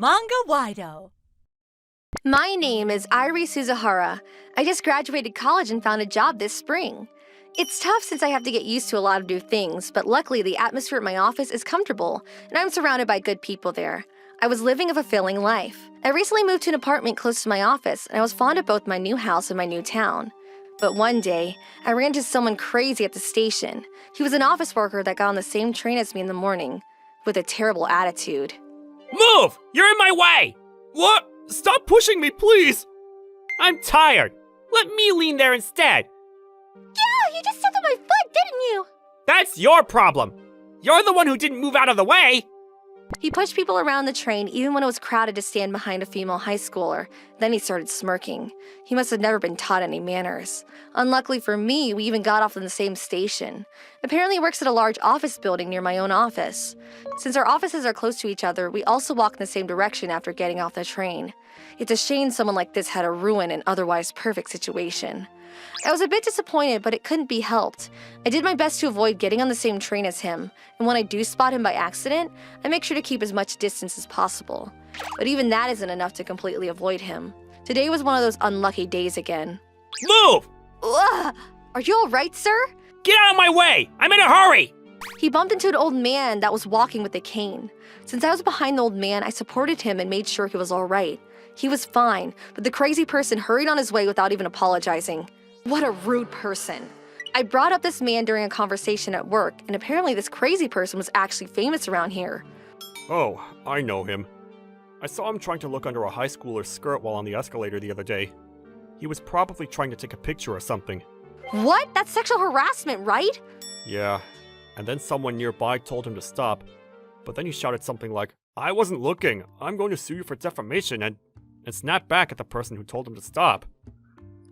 Manga-Waido. My name is Irie Suzuhara. I just graduated college and found a job this spring. It's tough since I have to get used to a lot of new things, but luckily the atmosphere at my office is comfortable, and I'm surrounded by good people there. I was living a fulfilling life. I recently moved to an apartment close to my office, and I was fond of both my new house and my new town. But one day, I ran into someone crazy at the station. He was an office worker that got on the same train as me in the morning, with a terrible attitude. Move! You're in my way! What? Stop pushing me, please! I'm tired. Let me lean there instead. Yeah, you just stepped on my foot, didn't you? That's your problem. You're the one who didn't move out of the way. He pushed people around the train even when it was crowded to stand behind a female high schooler. Then he started smirking. He must have never been taught any manners. Unluckily for me, we even got off in the same station. Apparently he works at a large office building near my own office. Since our offices are close to each other, we also walk in the same direction after getting off the train. It's a shame someone like this had to ruin an otherwise perfect situation. I was a bit disappointed, but it couldn't be helped. I did my best to avoid getting on the same train as him, and when I do spot him by accident, I make sure to keep as much distance as possible. But even that isn't enough to completely avoid him. Today was one of those unlucky days again. Move! Ugh! Are you alright, sir? Get out of my way! I'm in a hurry! He bumped into an old man that was walking with a cane. Since I was behind the old man, I supported him and made sure he was alright. He was fine, but the crazy person hurried on his way without even apologizing. What a rude person. I brought up this man during a conversation at work, and apparently this crazy person was actually famous around here. Oh, I know him. I saw him trying to look under a high schooler's skirt while on the escalator the other day. He was probably trying to take a picture or something. What? That's sexual harassment, right? Yeah, and then someone nearby told him to stop. But then he shouted something like, "I wasn't looking, I'm going to sue you for defamation," and snapped back at the person who told him to stop.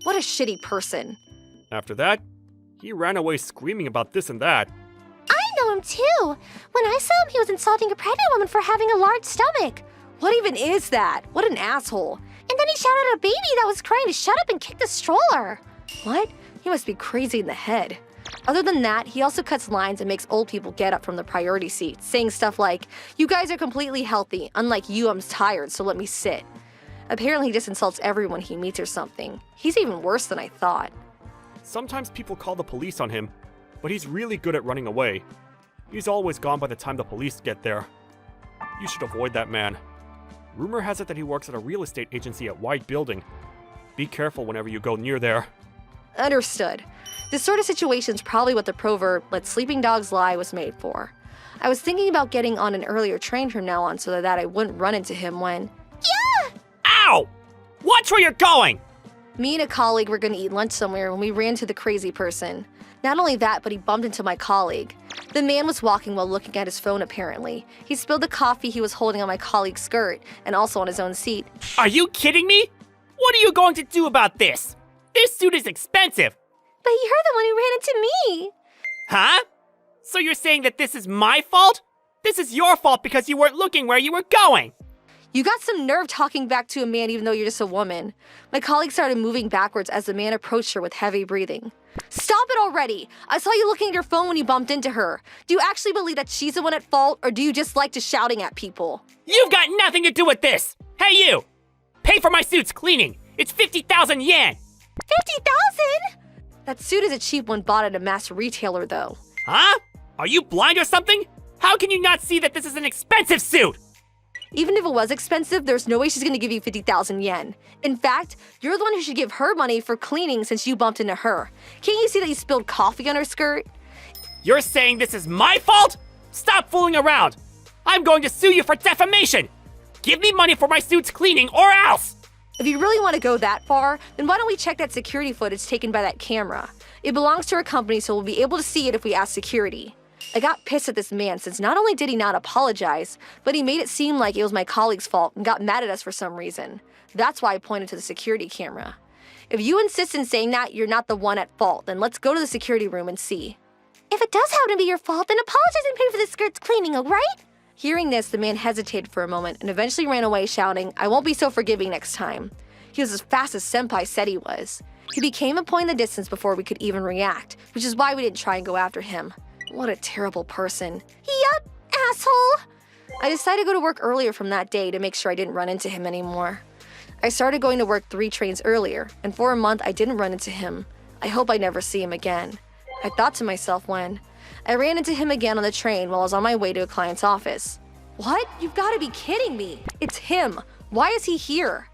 What a shitty person. After that, he ran away screaming about this and that. I know him too. When I saw him, he was insulting a pregnant woman for having a large stomach. What even is that? What an asshole. And then he shouted at a baby that was crying to shut up and kick the stroller. What? He must be crazy in the head. Other than that, he also cuts lines and makes old people get up from the priority seats, saying stuff like, "You guys are completely healthy. Unlike you, I'm tired, so let me sit." Apparently he just insults everyone he meets or something. He's even worse than I thought. Sometimes people call the police on him, but he's really good at running away. He's always gone by the time the police get there. You should avoid that man. Rumor has it that he works at a real estate agency at White Building. Be careful whenever you go near there. Understood. This sort of situation's probably what the proverb, "let sleeping dogs lie," was made for. I was thinking about getting on an earlier train from now on so that I wouldn't run into him when... Ow! Watch where you're going! Me and a colleague were going to eat lunch somewhere when we ran to the crazy person. Not only that, but he bumped into my colleague. The man was walking while looking at his phone apparently. He spilled the coffee he was holding on my colleague's skirt and also on his own seat. Are you kidding me? What are you going to do about this? This suit is expensive! But you're the one who ran into me! Huh? So you're saying that this is my fault? This is your fault because you weren't looking where you were going! You got some nerve talking back to a man even though you're just a woman. My colleague started moving backwards as the man approached her with heavy breathing. Stop it already! I saw you looking at your phone when you bumped into her. Do you actually believe that she's the one at fault, or do you just like to shouting at people? You've got nothing to do with this! Hey you! Pay for my suit's cleaning! It's 50,000 yen! 50,000? That suit is a cheap one bought at a mass retailer though. Huh? Are you blind or something? How can you not see that this is an expensive suit? Even if it was expensive, there's no way she's gonna give you 50,000 yen. In fact, you're the one who should give her money for cleaning since you bumped into her. Can't you see that you spilled coffee on her skirt? You're saying this is my fault? Stop fooling around! I'm going to sue you for defamation! Give me money for my suit's cleaning or else! If you really want to go that far, then why don't we check that security footage taken by that camera? It belongs to our company, so we'll be able to see it if we ask security. I got pissed at this man since not only did he not apologize, but he made it seem like it was my colleague's fault and got mad at us for some reason. That's why I pointed to the security camera. If you insist in saying that you're not the one at fault, then let's go to the security room and see. If it does happen to be your fault, then apologize and pay for the skirt's cleaning, alright? Hearing this, the man hesitated for a moment and eventually ran away shouting, "I won't be so forgiving next time." He was as fast as Senpai said he was. He became a point in the distance before we could even react, which is why we didn't try and go after him. What a terrible person. Yup, asshole! I decided to go to work earlier from that day to make sure I didn't run into him anymore. I started going to work 3 trains earlier, and for a month I didn't run into him. I hope I never see him again. I thought to myself when I ran into him again on the train while I was on my way to a client's office. What? You've got to be kidding me! It's him! Why is he here?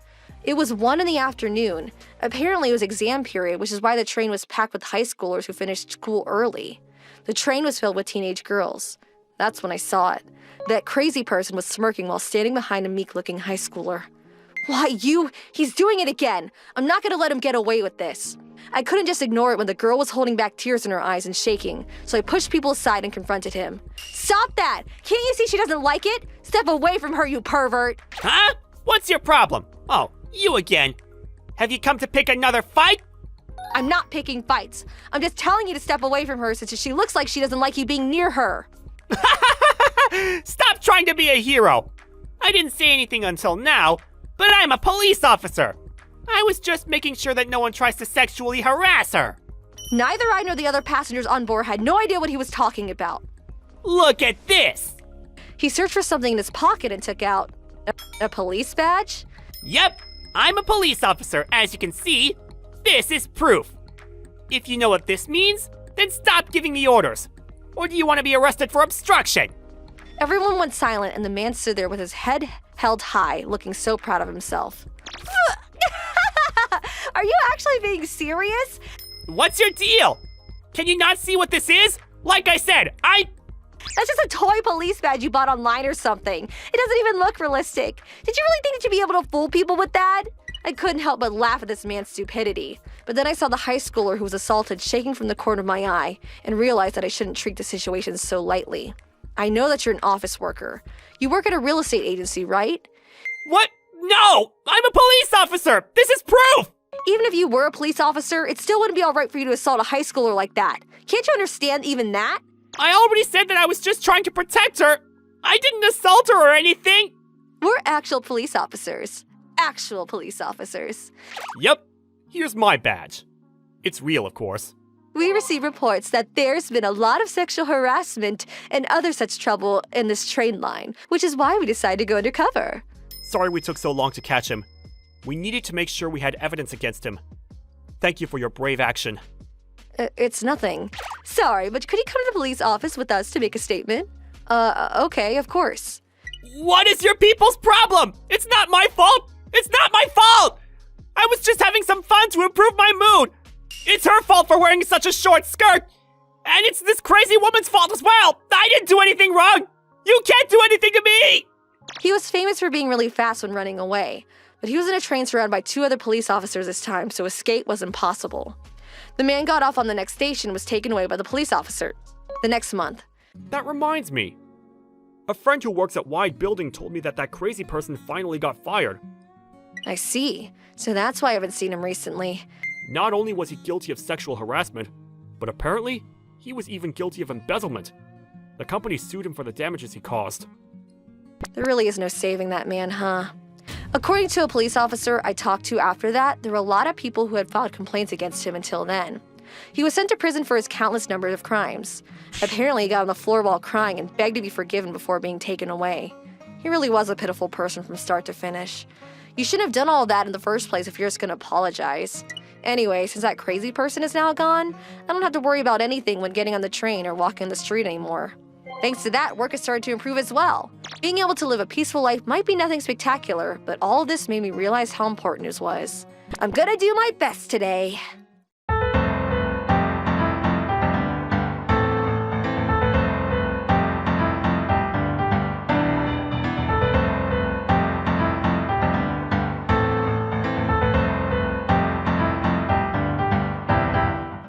It was 1 in the afternoon. Apparently it was exam period, which is why the train was packed with high schoolers who finished school early. The train was filled with teenage girls. That's when I saw it. That crazy person was smirking while standing behind a meek-looking high schooler. Why, he's doing it again! I'm not gonna let him get away with this. I couldn't just ignore it when the girl was holding back tears in her eyes and shaking, so I pushed people aside and confronted him. Stop that! Can't you see she doesn't like it? Step away from her, you pervert! Huh? What's your problem? Oh, you again. Have you come to pick another fight? I'm not picking fights. I'm just telling you to step away from her since she looks like she doesn't like you being near her. Stop trying to be a hero. I didn't say anything until now, but I'm a police officer. I was just making sure that no one tries to sexually harass her. Neither I nor the other passengers on board had no idea what he was talking about. Look at this. He searched for something in his pocket and took out a police badge? Yep, I'm a police officer, as you can see. This is proof. If you know what this means, then stop giving me orders. Or do you want to be arrested for obstruction? Everyone went silent and the man stood there with his head held high, looking so proud of himself. Are you actually being serious? What's your deal? Can you not see what this is? Like I said, That's just a toy police badge you bought online or something. It doesn't even look realistic. Did you really think that you'd be able to fool people with that? I couldn't help but laugh at this man's stupidity. But then I saw the high schooler who was assaulted shaking from the corner of my eye and realized that I shouldn't treat the situation so lightly. I know that you're an office worker. You work at a real estate agency, right? What? No! I'm a police officer! This is proof! Even if you were a police officer, it still wouldn't be all right for you to assault a high schooler like that. Can't you understand even that? I already said that I was just trying to protect her. I didn't assault her or anything. We're actual police officers. Actual police officers. Yep, here's my badge. It's real, of course. We receive reports that there's been a lot of sexual harassment and other such trouble in this train line, which is why we decided to go undercover. Sorry we took so long to catch him. We needed to make sure we had evidence against him. Thank you for your brave action. It's nothing. Sorry, but could you come to the police office with us to make a statement? Okay, of course. What is your people's problem? It's not my fault! It's not my fault! I was just having some fun to improve my mood! It's her fault for wearing such a short skirt! And it's this crazy woman's fault as well! I didn't do anything wrong! You can't do anything to me! He was famous for being really fast when running away, but he was in a train surrounded by 2 other police officers this time, so escape was impossible. The man got off on the next station and was taken away by the police officer the next month. That reminds me. A friend who works at Wide Building told me that crazy person finally got fired. I see. So that's why I haven't seen him recently. Not only was he guilty of sexual harassment, but apparently, he was even guilty of embezzlement. The company sued him for the damages he caused. There really is no saving that man, huh? According to a police officer I talked to after that, there were a lot of people who had filed complaints against him until then. He was sent to prison for his countless number of crimes. Apparently, he got on the floor while crying and begged to be forgiven before being taken away. He really was a pitiful person from start to finish. You shouldn't have done all that in the first place if you're just gonna apologize. Anyway, since that crazy person is now gone, I don't have to worry about anything when getting on the train or walking the street anymore. Thanks to that, work has started to improve as well. Being able to live a peaceful life might be nothing spectacular, but all of this made me realize how important it was. I'm gonna do my best today.